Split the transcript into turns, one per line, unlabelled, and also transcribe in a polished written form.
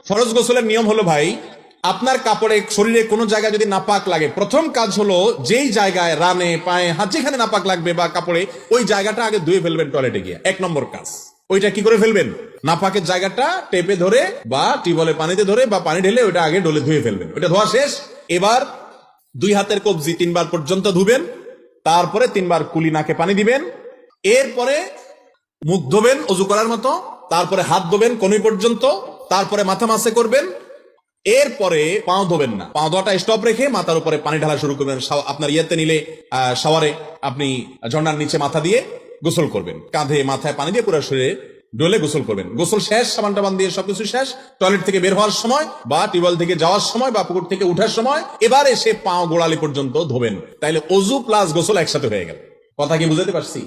ফরজ গোসলের নিয়ম হলো ভাই, আপনার কাপড়ে শরীরে কোনো জায়গায় যদি নাপাক লাগে, প্রথম কাজ হলো যেই জায়গায় রানে পায়ে হাত যেখানে নাপাক লাগবে বা কাপড়ে, ওই জায়গাটা আগে ধুয়ে ফেলবেন টয়লেটে গিয়ে। 1 নম্বর কাজ ওইটা কি করে ফেলবেন? নাপাকের জায়গাটা টেপে ধরে বা টিউবওয়েলে পানিতে ধরে বা পানি ঢেলে ওইটা আগে ডলে ধুয়ে ফেলবেন। ওইটা ধোয়া শেষ। এবার 2 হাতের কবজি 3 বার পর্যন্ত ধুবেন, তারপরে 3 বার কুলি নাকে পানি দিবেন, এরপরে মুখ ধোবেন অজু করার মতো, তারপরে হাত ধোবেন কনুই পর্যন্ত, তারপরে মাথা মাসে করবেন, এরপরে পাও ধোবেন না, পাও ধোয়াটা স্টপ রেখে মাথার উপরে পানি ঢালা শুরু করবেন। আপনার ইয়েতে নিলে শাওয়ারে আপনি ঝর্ণার নিচে মাথা দিয়ে গোসল করবেন, কাঁধে মাথায় পানি দিয়ে পুরো শরীরে ডলে গোসল করবেন। গোসল শেষ, সাবান টাবান দিয়ে সবকিছু শেষ, টয়লেট থেকে বের হওয়ার সময় বা টিউবওয়েল থেকে যাওয়ার সময় বা পুকুর থেকে উঠার সময় এবার এসে পাও গোড়ালি পর্যন্ত ধোবেন। তাইলে অজু প্লাস গোসল একসাথে হয়ে গেল। কথা কি বুঝাতে পারছি?